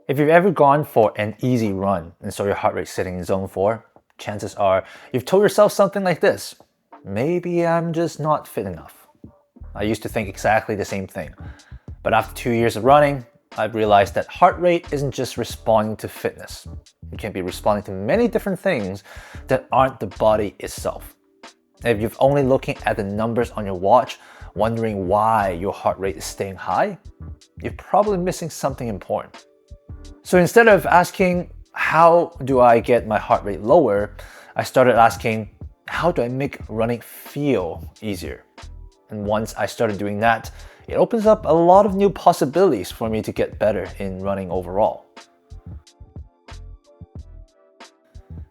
If you've ever gone for an easy run and saw your heart rate sitting in zone 4, chances are you've told yourself something like this: maybe I'm just not fit enough. I used to think exactly the same thing. But after 2 years of running, I've realized that heart rate isn't just responding to fitness. It can be responding to many different things that aren't the body itself. If you're only looking at the numbers on your watch, wondering why your heart rate is staying high, you're probably missing something important. So instead of asking, how do I get my heart rate lower, I started asking, how do I make running feel easier? And once I started doing that, it opens up a lot of new possibilities for me to get better in running overall.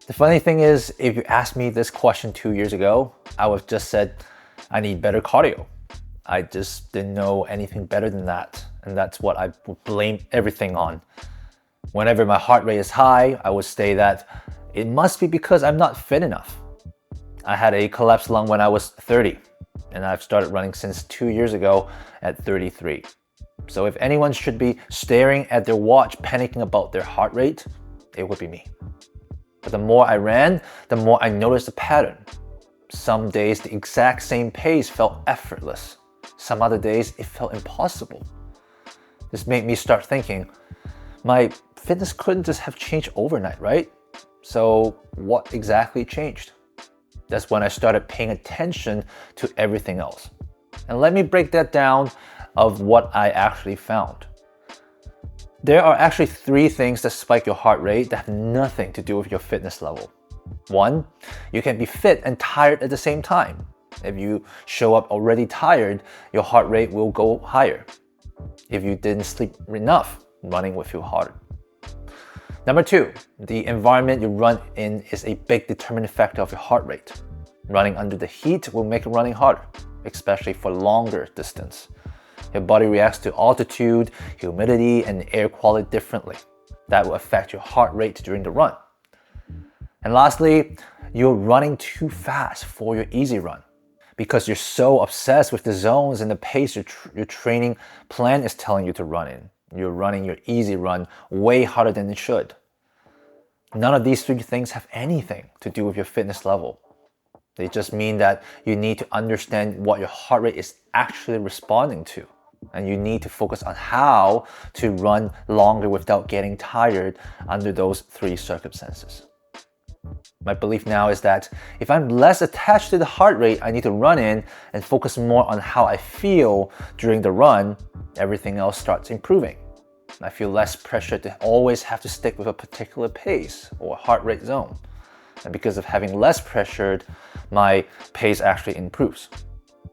The funny thing is, if you asked me this question 2 years ago, I would have just said, I need better cardio. I just didn't know anything better than that. And that's what I would blame everything on. Whenever my heart rate is high, I would say that it must be because I'm not fit enough. I had a collapsed lung when I was 30, and I've started running since 2 years ago at 33. So if anyone should be staring at their watch panicking about their heart rate, it would be me. But the more I ran, the more I noticed a pattern. Some days the exact same pace felt effortless. Some other days it felt impossible. This made me start thinking, my fitness couldn't just have changed overnight, right? So what exactly changed? That's when I started paying attention to everything else. And let me break that down of what I actually found. There are actually 3 things that spike your heart rate that have nothing to do with your fitness level. 1, you can be fit and tired at the same time. If you show up already tired, your heart rate will go higher. If you didn't sleep enough, running will feel harder. Number 2, the environment you run in is a big determining factor of your heart rate. Running under the heat will make running harder, especially for longer distance. Your body reacts to altitude, humidity, and air quality differently. That will affect your heart rate during the run. And lastly, you're running too fast for your easy run. Because you're so obsessed with the zones and the pace your training plan is telling you to run in. You're running your easy run way harder than it should. None of these 3 things have anything to do with your fitness level. They just mean that you need to understand what your heart rate is actually responding to. And you need to focus on how to run longer without getting tired under those 3 circumstances. My belief now is that if I'm less attached to the heart rate I need to run in and focus more on how I feel during the run, everything else starts improving. I feel less pressure to always have to stick with a particular pace or heart rate zone. And because of having less pressure, my pace actually improves.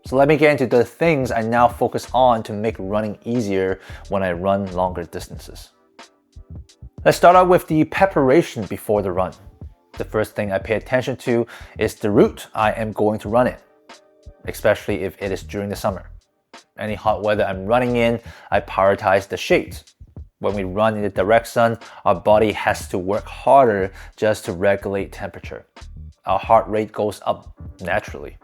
So let me get into the things I now focus on to make running easier when I run longer distances. Let's start out with the preparation before the run. The first thing I pay attention to is the route I am going to run in, especially if it is during the summer. Any hot weather I'm running in, I prioritize the shades. When we run in the direct sun, our body has to work harder just to regulate temperature. Our heart rate goes up naturally.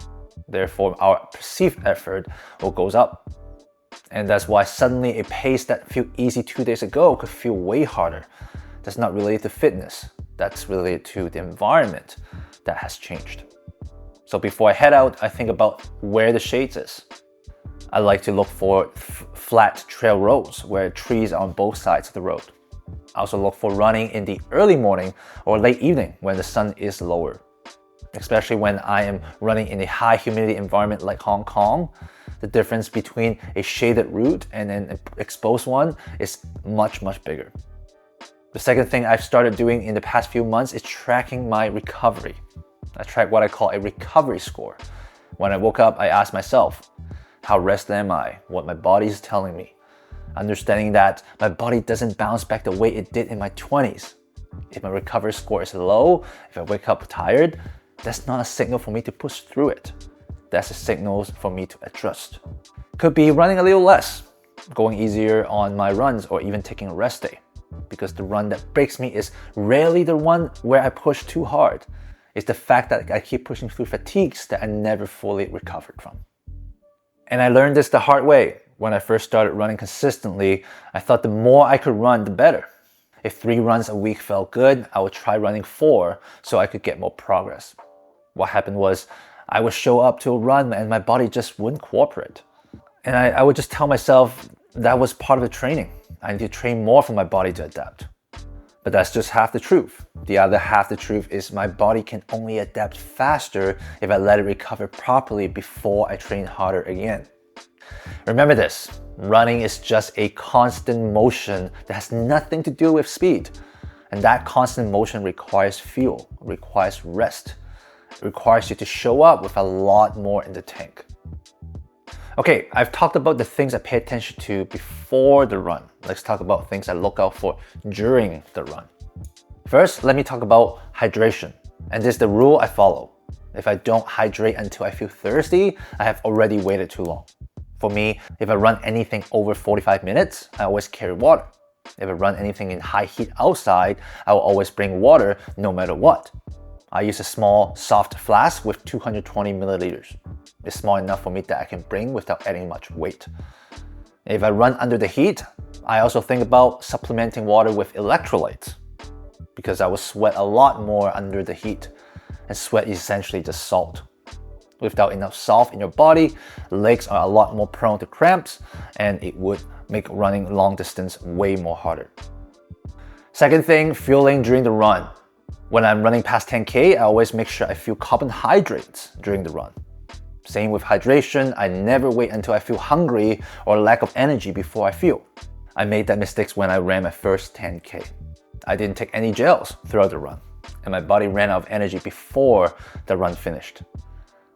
Therefore, our perceived effort will goes up. And that's why suddenly a pace that felt easy 2 days ago could feel way harder. That's not related to fitness. That's related to the environment that has changed. So before I head out, I think about where the shades is. I like to look for flat trail roads where trees are on both sides of the road. I also look for running in the early morning or late evening when the sun is lower. Especially when I am running in a high humidity environment like Hong Kong, the difference between a shaded route and an exposed one is much, much bigger. The second thing I've started doing in the past few months is tracking my recovery. I track what I call a recovery score. When I woke up, I asked myself, how rested am I? What my body is telling me. Understanding that my body doesn't bounce back the way it did in my 20s. If my recovery score is low, if I wake up tired, that's not a signal for me to push through it. That's a signal for me to adjust. Could be running a little less, going easier on my runs, or even taking a rest day. Because the run that breaks me is rarely the one where I push too hard. It's the fact that I keep pushing through fatigues that I never fully recovered from. And I learned this the hard way. When I first started running consistently, I thought the more I could run, the better. If 3 runs a week felt good, I would try running 4 so I could get more progress. What happened was I would show up to a run and my body just wouldn't cooperate. And I would just tell myself that was part of the training. I need to train more for my body to adapt. But that's just half the truth. The other half the truth is my body can only adapt faster if I let it recover properly before I train harder again. Remember this, running is just a constant motion that has nothing to do with speed. And that constant motion requires fuel, requires rest. It requires you to show up with a lot more in the tank. Okay, I've talked about the things I pay attention to before the run. Let's talk about things I look out for during the run. First, let me talk about hydration. And this is the rule I follow. If I don't hydrate until I feel thirsty, I have already waited too long. For me, if I run anything over 45 minutes, I always carry water. If I run anything in high heat outside, I will always bring water no matter what. I use a small, soft flask with 220 milliliters. It's small enough for me that I can bring without adding much weight. If I run under the heat, I also think about supplementing water with electrolytes because I will sweat a lot more under the heat, and sweat is essentially just salt. Without enough salt in your body, legs are a lot more prone to cramps, and it would make running long distance way more harder. Second thing, fueling during the run. When I'm running past 10K, I always make sure I fuel carbohydrates during the run. Same with hydration, I never wait until I feel hungry or lack of energy before I fuel. I made that mistake when I ran my first 10K. I didn't take any gels throughout the run, and my body ran out of energy before the run finished.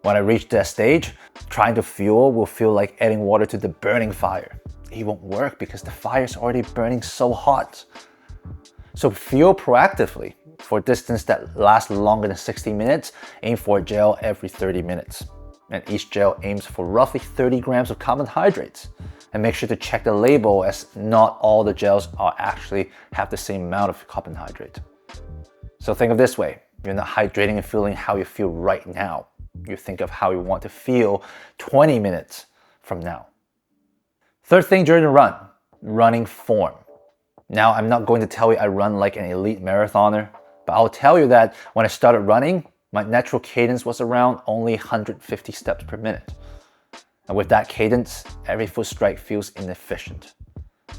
When I reach that stage, trying to fuel will feel like adding water to the burning fire. It won't work because the fire is already burning so hot. So fuel proactively. For distance that lasts longer than 60 minutes, aim for a gel every 30 minutes. And each gel aims for roughly 30 grams of carbohydrates. And make sure to check the label as not all the gels actually have the same amount of carbohydrate. So think of this way, you're not hydrating and feeling how you feel right now. You think of how you want to feel 20 minutes from now. Third thing during the run, running form. Now, I'm not going to tell you I run like an elite marathoner, but I'll tell you that when I started running, my natural cadence was around only 150 steps per minute. And with that cadence, every foot strike feels inefficient.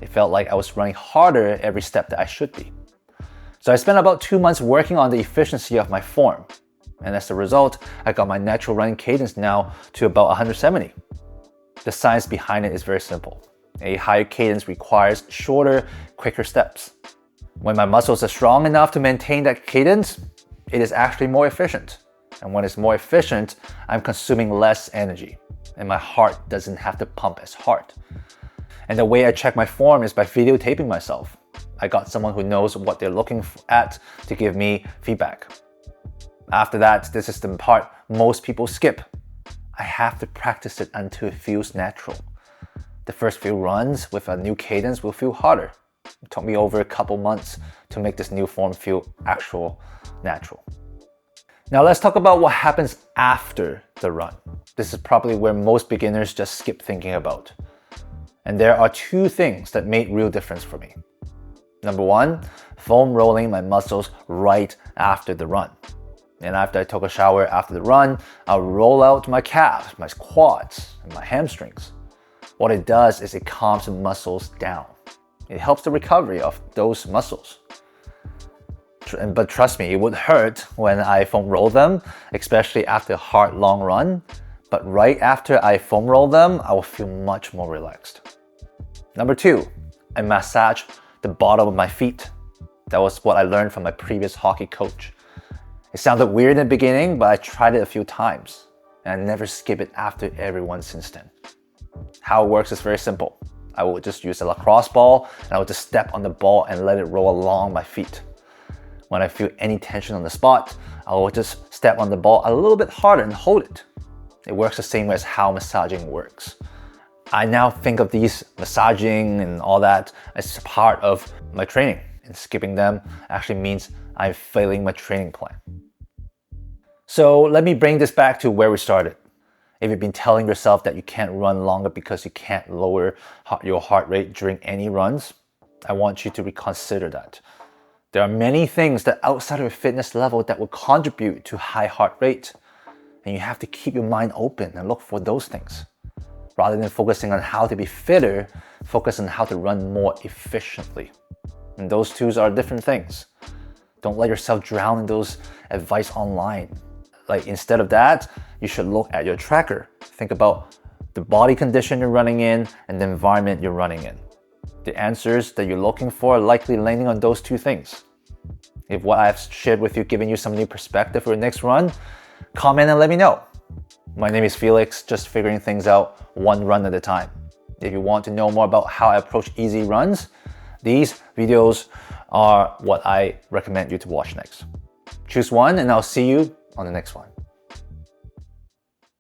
It felt like I was running harder every step that I should be. So I spent about 2 months working on the efficiency of my form. And as a result, I got my natural running cadence now to about 170. The science behind it is very simple. A higher cadence requires shorter, quicker steps. When my muscles are strong enough to maintain that cadence, it is actually more efficient. And when it's more efficient, I'm consuming less energy, and my heart doesn't have to pump as hard. And the way I check my form is by videotaping myself. I got someone who knows what they're looking at to give me feedback. After that, this is the part most people skip. I have to practice it until it feels natural. The first few runs with a new cadence will feel harder. It took me over a couple months to make this new form feel natural. Now let's talk about what happens after the run. This is probably where most beginners just skip thinking about. And there are 2 things that made real difference for me. Number 1, foam rolling my muscles right after the run. And after I took a shower after the run, I'll roll out my calves, my quads, and my hamstrings. What it does is it calms the muscles down. It helps the recovery of those muscles. But trust me, it would hurt when I foam roll them, especially after a hard, long run. But right after I foam roll them, I will feel much more relaxed. Number 2, I massage the bottom of my feet. That was what I learned from my previous hockey coach. It sounded weird in the beginning, but I tried it a few times, and I never skip it after every one since then. How it works is very simple. I will just use a lacrosse ball, and I will just step on the ball and let it roll along my feet. When I feel any tension on the spot, I will just step on the ball a little bit harder and hold it. It works the same way as how massaging works. I now think of these massaging and all that as part of my training, and skipping them actually means I'm failing my training plan. So let me bring this back to where we started. If you've been telling yourself that you can't run longer because you can't lower your heart rate during any runs, I want you to reconsider that. There are many things that outside of your fitness level that will contribute to high heart rate, and you have to keep your mind open and look for those things. Rather than focusing on how to be fitter, focus on how to run more efficiently. And those two are different things. Don't let yourself drown in those advice online. Like instead of that, you should look at your tracker. Think about the body condition you're running in and the environment you're running in. The answers that you're looking for are likely landing on those two things. If what I've shared with you given you some new perspective for your next run, comment and let me know. My name is Felix, just figuring things out one run at a time. If you want to know more about how I approach easy runs, these videos are what I recommend you to watch next. Choose one and I'll see you on the next one.